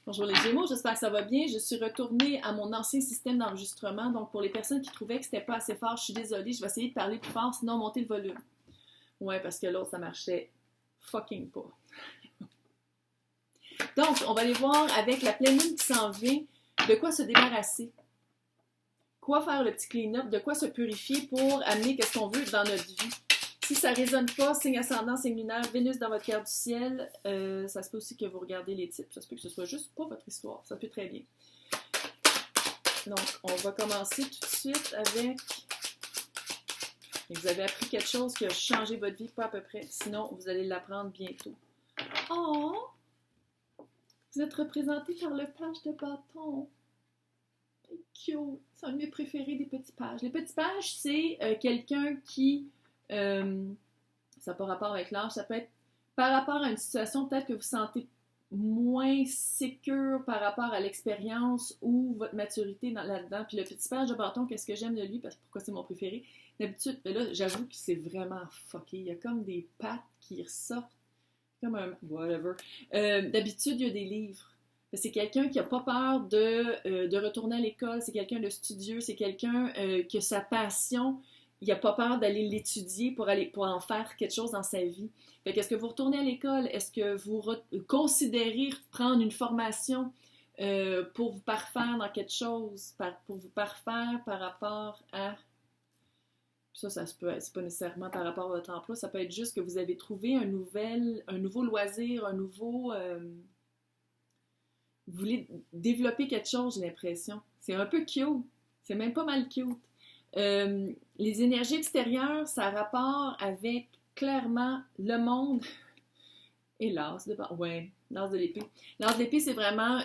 Bonjour les Gémeaux, j'espère que ça va bien. Je suis retournée à mon ancien système d'enregistrement. Donc, pour les personnes qui trouvaient que c'était pas assez fort, je suis désolée. Je vais essayer de parler plus fort, sinon monter le volume. Ouais, parce que l'autre, ça marchait fucking pas. Donc, on va aller voir avec la pleine lune qui s'en vient, de quoi se débarrasser. Quoi faire le petit clean-up, de quoi se purifier pour amener ce qu'on veut dans notre vie. Si ça ne résonne pas, signe ascendant, signe lunaire, Vénus dans votre carte du ciel, ça se peut aussi que vous regardez les types. Ça se peut que ce soit juste pas votre histoire. Ça peut très bien. Donc, on va commencer tout de suite avec... Vous avez appris quelque chose qui a changé votre vie, pas à peu près. Sinon, vous allez l'apprendre bientôt. Oh! Vous êtes représenté par le page de bâton. C'est cute. C'est un de mes préférés des petits pages. Les petits pages, c'est quelqu'un qui... ça n'a pas rapport avec l'âge. Ça peut être par rapport à une situation peut-être que vous sentez moins sécure par rapport à l'expérience ou votre maturité là-dedans. Puis le petit page de bâton, qu'est-ce que j'aime de lui? Parce que pourquoi c'est mon préféré? D'habitude, là, j'avoue que c'est vraiment fucké. Il y a comme des pattes qui ressortent. Comme un... whatever. D'habitude, il y a des livres. C'est quelqu'un qui n'a pas peur de retourner à l'école. C'est quelqu'un de studieux. C'est quelqu'un qui a sa passion. Il n'a pas peur d'aller l'étudier pour en faire quelque chose dans sa vie. Fait qu'est-ce que vous retournez à l'école? Est-ce que vous considérez prendre une formation pour vous parfaire dans quelque chose, pour vous parfaire par rapport à... Ça se peut être, c'est pas nécessairement par rapport à votre emploi, ça peut être juste que vous avez trouvé un nouveau loisir, un nouveau... vous voulez développer quelque chose, j'ai l'impression. C'est un peu cute. C'est même pas mal cute. Les énergies extérieures, ça a rapport avec clairement le monde et l'as de... Ouais, l'as de l'épée. L'as de l'épée, c'est vraiment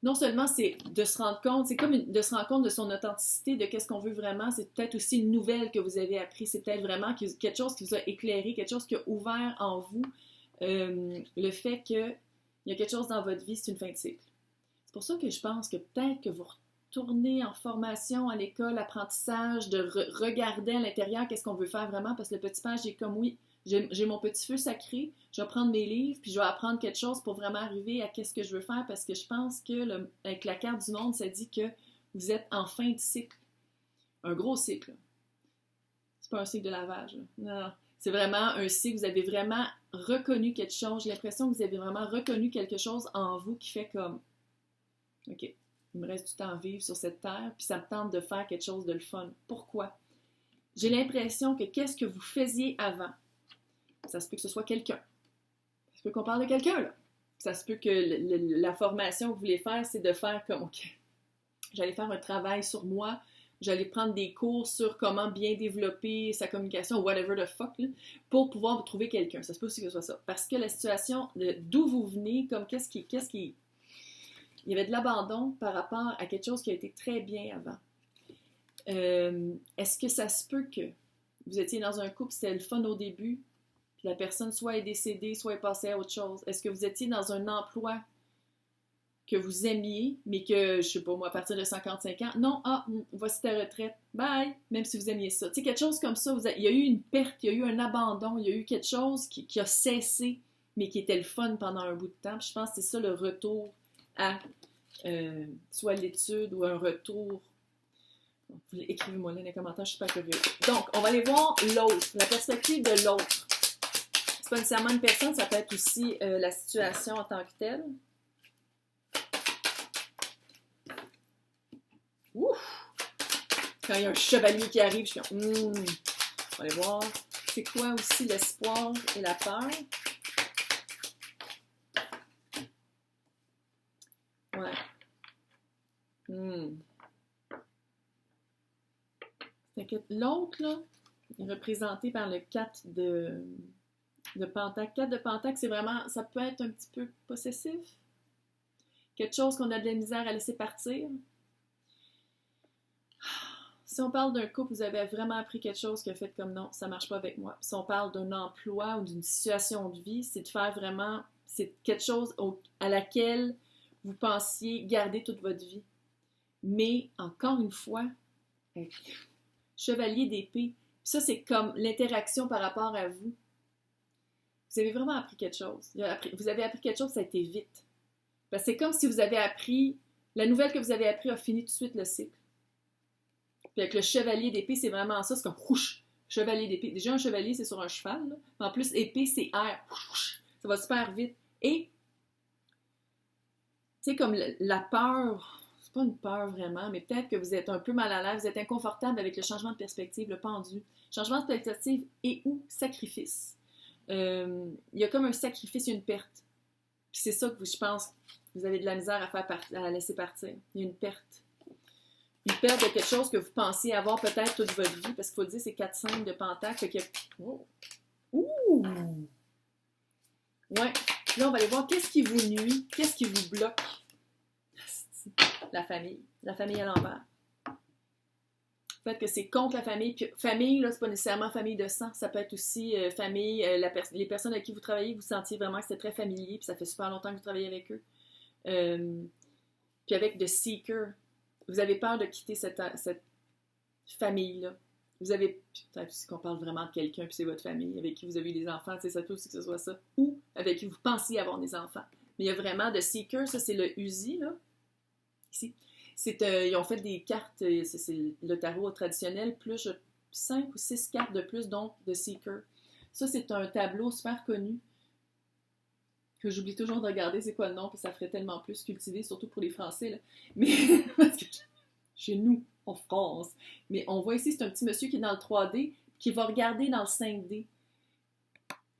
non seulement c'est de se rendre compte, c'est comme de se rendre compte de son authenticité, de qu'est-ce qu'on veut vraiment, c'est peut-être aussi une nouvelle que vous avez appris, c'est peut-être vraiment quelque chose qui vous a éclairé, quelque chose qui a ouvert en vous le fait qu'il y a quelque chose dans votre vie, c'est une fin de cycle. C'est pour ça que je pense que peut-être que vous retournez en formation à l'école, apprentissage, de regarder à l'intérieur qu'est-ce qu'on veut faire vraiment, parce que le petit page est comme oui, j'ai mon petit feu sacré, je vais prendre mes livres, puis je vais apprendre quelque chose pour vraiment arriver à qu'est-ce que je veux faire, parce que je pense que avec la carte du monde, ça dit que vous êtes en fin de cycle. Un gros cycle. C'est pas un cycle de lavage. Non. C'est vraiment un cycle, vous avez vraiment reconnu quelque chose. J'ai l'impression que vous avez vraiment reconnu quelque chose en vous qui fait comme OK, il me reste du temps à vivre sur cette terre, puis ça me tente de faire quelque chose de le fun. Pourquoi? J'ai l'impression que qu'est-ce que vous faisiez avant? Ça se peut que ce soit quelqu'un. Ça se peut qu'on parle de quelqu'un, là. Ça se peut que la formation que vous voulez faire, c'est de faire comme, OK, j'allais faire un travail sur moi, j'allais prendre des cours sur comment bien développer sa communication, whatever the fuck, là, pour pouvoir vous trouver quelqu'un. Ça se peut aussi que ce soit ça. Parce que la situation d'où vous venez, comme qu'est-ce qui... Il y avait de l'abandon par rapport à quelque chose qui a été très bien avant. Est-ce que ça se peut que vous étiez dans un couple, c'était le fun au début, puis la personne soit est décédée, soit est passée à autre chose? Est-ce que vous étiez dans un emploi que vous aimiez, mais que, je sais pas moi, à partir de 55 ans, non, voici ta retraite, bye, même si vous aimiez ça. Tu sais, quelque chose comme ça, il y a eu une perte, il y a eu un abandon, il y a eu quelque chose qui a cessé, mais qui était le fun pendant un bout de temps. Puis je pense que c'est ça le retour à soit l'étude ou un retour. Écrivez-moi là dans les commentaires, je suis pas curieuse. Donc, on va aller voir l'autre, la perspective de l'autre. C'est pas nécessairement une personne, ça peut être aussi la situation en tant que telle. Ouf! Quand il y a un chevalier qui arrive, je suis comme, on va aller voir. C'est quoi aussi l'espoir et la peur? Ouais. L'autre, là, est représenté par le 4 de Pentacle. 4 de Pentacle, c'est vraiment, ça peut être un petit peu possessif. Quelque chose qu'on a de la misère à laisser partir. Si on parle d'un couple, vous avez vraiment appris quelque chose qui a fait comme non, ça marche pas avec moi. Si on parle d'un emploi ou d'une situation de vie, c'est de faire vraiment, c'est quelque chose à laquelle vous pensiez garder toute votre vie. Mais, encore une fois, chevalier d'épée, ça c'est comme l'interaction par rapport à vous. Vous avez vraiment appris quelque chose. Vous avez appris quelque chose, ça a été vite. Parce que c'est comme si vous avez appris, la nouvelle que vous avez appris a fini tout de suite le cycle. Puis avec le chevalier d'épée, c'est vraiment ça, c'est comme whoosh, chevalier d'épée. Déjà, un chevalier, c'est sur un cheval, là. En plus, épée, c'est air. Whoosh, ça va super vite. Et, tu sais, comme la peur, c'est pas une peur vraiment, mais peut-être que vous êtes un peu mal à l'aise, vous êtes inconfortable avec le changement de perspective, le pendu. Changement de perspective et ou sacrifice. Il y a comme un sacrifice, il y a une perte. Puis c'est ça que je pense, vous avez de la misère à laisser partir. Il y a une perte. Une perte de quelque chose que vous pensiez avoir peut-être toute votre vie, parce qu'il faut dire c'est 4-5 de pentacle. Fait que... Oh. Ouh! Ouais. Là, on va aller voir qu'est-ce qui vous nuit, qu'est-ce qui vous bloque. La famille. La famille à l'envers. Le fait que c'est contre la famille. Puis, famille, là, c'est pas nécessairement famille de sang. Ça peut être aussi famille, les personnes avec qui vous travaillez, vous sentiez vraiment que c'est très familier, puis ça fait super longtemps que vous travaillez avec eux. Puis avec The Seeker, vous avez peur de quitter cette famille-là. Vous avez, peut-être aussi qu'on parle vraiment de quelqu'un, puis c'est votre famille, avec qui vous avez eu des enfants, ça peut aussi que ce soit ça, ou avec qui vous pensiez avoir des enfants. Mais il y a vraiment The Seeker, ça c'est le Uzi, là, ici. Ils ont fait des cartes, c'est le tarot traditionnel, plus 5 ou 6 cartes de plus, donc The Seeker. Ça, c'est un tableau super connu, que j'oublie toujours de regarder c'est quoi le nom, puis ça ferait tellement plus cultivé, surtout pour les Français, là. Mais, parce que chez nous, en France. Mais on voit ici, c'est un petit monsieur qui est dans le 3D, qui va regarder dans le 5D.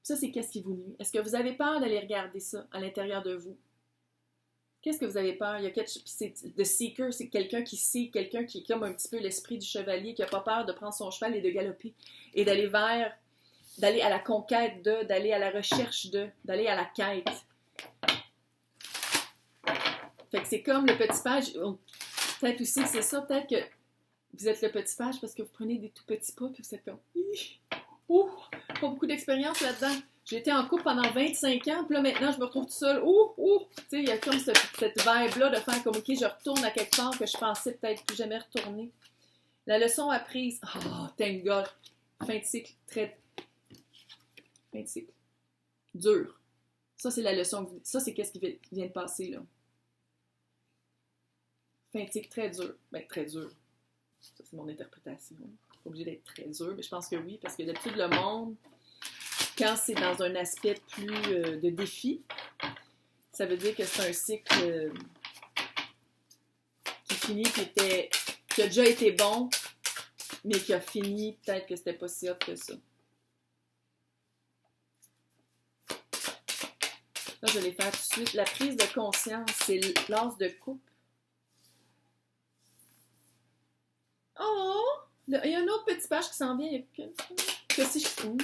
Ça, c'est qu'est-ce qui vous nuit? Est-ce que vous avez peur d'aller regarder ça à l'intérieur de vous? Qu'est-ce que vous avez peur? Il y a The Seeker, c'est quelqu'un qui sait, quelqu'un qui est comme un petit peu l'esprit du chevalier, qui n'a pas peur de prendre son cheval et de galoper, et d'aller à la conquête d'aller à la recherche d'aller à la quête. Fait que c'est comme le petit page, peut-être aussi que c'est ça, peut-être que vous êtes le petit page parce que vous prenez des tout petits pas, puis vous êtes comme, ouh, pas beaucoup d'expérience là-dedans. J'ai été en couple pendant 25 ans, puis là maintenant je me retrouve toute seule, tu sais, il y a comme cette vibe-là de faire comme, ok, je retourne à quelque part que je pensais peut-être plus jamais retourner. La leçon apprise, thank God, fin de cycle, fin de cycle, dur. Ça, c'est la leçon, ça, c'est qu'est-ce qui vient de passer, là. Fin de cycle, très dur. Ben, très dur. Ça, c'est mon interprétation. Pas obligé d'être très dur, mais je pense que oui, parce que d'habitude, le monde, quand c'est dans un aspect plus de défi, ça veut dire que c'est un cycle qui finit, qui a déjà été bon, mais qui a fini, peut-être que c'était pas si hot que ça. Là, je vais les faire tout de suite. La prise de conscience, c'est l'as de coupe. Oh! Il y a un autre petit page qui s'en vient. Que si je trouve.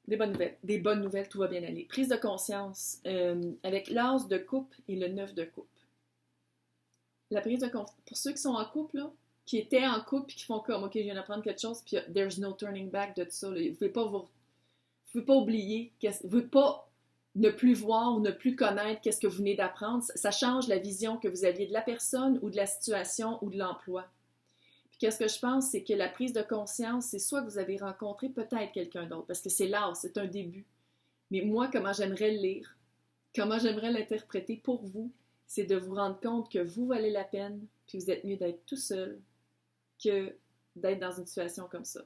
Des bonnes nouvelles. Des bonnes nouvelles, tout va bien aller. Prise de conscience avec l'as de coupe et le 9 de coupe. La prise de conscience. Pour ceux qui sont en couple, là, qui étaient en couple et qui font comme, ok, je viens d'apprendre quelque chose, puis there's no turning back de tout ça. Là. Vous ne pouvez pas oublier, vous ne pouvez pas ne plus voir ou ne plus connaître qu'est-ce que vous venez d'apprendre. Ça change la vision que vous aviez de la personne ou de la situation ou de l'emploi. Puis qu'est-ce que je pense, c'est que la prise de conscience, c'est soit que vous avez rencontré peut-être quelqu'un d'autre, parce que c'est là, c'est un début. Mais moi, comment j'aimerais le lire, comment j'aimerais l'interpréter pour vous, c'est de vous rendre compte que vous valez la peine, puis vous êtes mieux d'être tout seul que d'être dans une situation comme ça.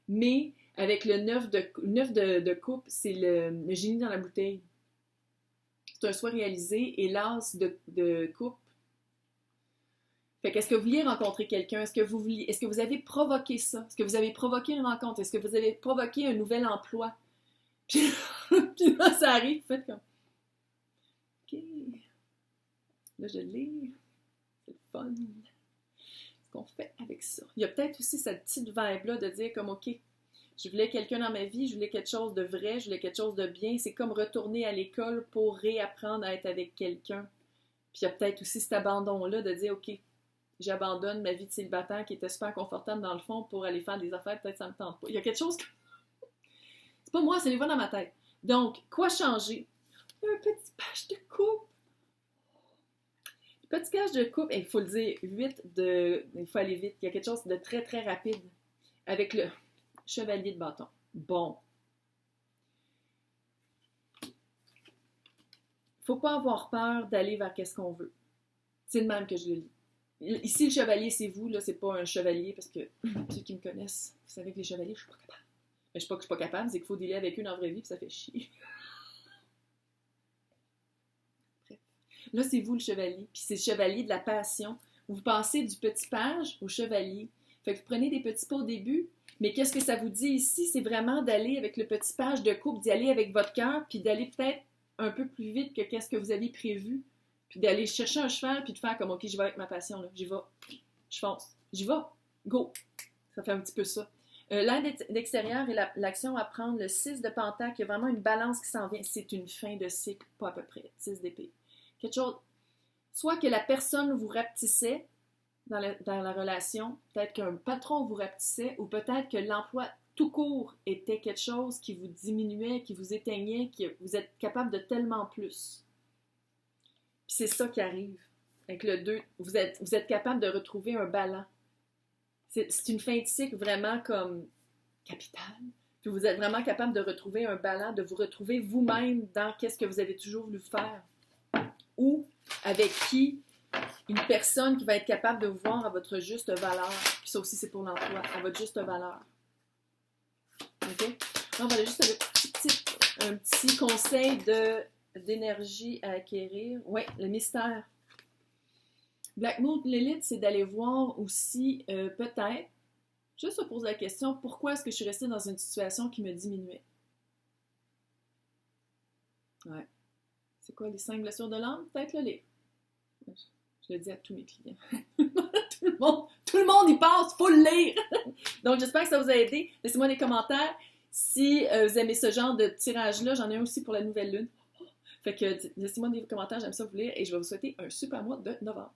Mais avec le 9 de coupe, c'est le génie dans la bouteille. C'est un souhait réalisé et l'as de coupe. Fait qu'est-ce que vous vouliez rencontrer quelqu'un? Est-ce que vous avez provoqué ça? Est-ce que vous avez provoqué une rencontre? Est-ce que vous avez provoqué un nouvel emploi? Puis là, ça arrive, vous faites comme, ok, là je lis, c'est le fun. Qu'on fait avec ça. Il y a peut-être aussi cette petite vibe-là de dire comme, ok, je voulais quelqu'un dans ma vie, je voulais quelque chose de vrai, je voulais quelque chose de bien. C'est comme retourner à l'école pour réapprendre à être avec quelqu'un. Puis il y a peut-être aussi cet abandon-là de dire, ok, j'abandonne ma vie de célibataire qui était super confortable dans le fond pour aller faire des affaires, peut-être ça me tente pas. Il y a quelque chose que... C'est pas moi, c'est les voix dans ma tête. Donc, quoi changer? Un petit page de coupe. Petit page de coupe, il faut le dire, il faut aller vite. Il y a quelque chose de très, très rapide avec le chevalier de bâton. Bon, faut pas avoir peur d'aller vers qu'est-ce qu'on veut. C'est de même que je le lis. Ici, le chevalier, c'est vous, là, c'est pas un chevalier, parce que ceux qui me connaissent, vous savez que les chevaliers, je suis pas capable. Mais je sais pas que je suis pas capable, c'est qu'il faut dealer avec eux dans la vraie vie, puis ça fait chier. Là, c'est vous le chevalier, puis c'est le chevalier de la passion. Vous passez du petit page au chevalier. Fait que vous prenez des petits pas au début, mais qu'est-ce que ça vous dit ici? C'est vraiment d'aller avec le petit page de coupe, d'y aller avec votre cœur, puis d'aller peut-être un peu plus vite que qu'est-ce que vous aviez prévu, puis d'aller chercher un cheval, puis de faire comme, OK, j'y vais avec ma passion, là. J'y vais, je fonce, j'y vais, go! Ça fait un petit peu ça. L'aide d'extérieur et l'action à prendre, le 6 de pentacle, il y a vraiment une balance qui s'en vient. C'est une fin de cycle, pas à peu près, 6 d'épée. Quelque chose, soit que la personne vous rapetissait dans la relation, peut-être qu'un patron vous rapetissait, ou peut-être que l'emploi tout court était quelque chose qui vous diminuait, qui vous éteignait, que vous êtes capable de tellement plus. Puis c'est ça qui arrive. Avec le 2, vous êtes capable de retrouver un ballon. C'est une fin de cycle vraiment comme capitale. Puis vous êtes vraiment capable de retrouver un ballon, de vous retrouver vous-même dans qu'est-ce que vous avez toujours voulu faire. Ou avec qui une personne qui va être capable de vous voir à votre juste valeur. Puis ça aussi, c'est pour l'emploi, à votre juste valeur. OK? Là, on va aller juste avec un petit conseil d'énergie à acquérir. Oui, le mystère. Black Moon Lilith, c'est d'aller voir aussi, peut-être, juste se poser la question, pourquoi est-ce que je suis restée dans une situation qui me diminuait? Ouais. C'est quoi, les 5 blessures de l'âme? Peut-être le lire. Je le dis à tous mes clients. tout le monde y passe, faut le lire! Donc, j'espère que ça vous a aidé. Laissez-moi des commentaires. Si vous aimez ce genre de tirage-là, j'en ai un aussi pour la nouvelle lune. Fait que laissez-moi des commentaires, j'aime ça vous lire et je vais vous souhaiter un super mois de novembre.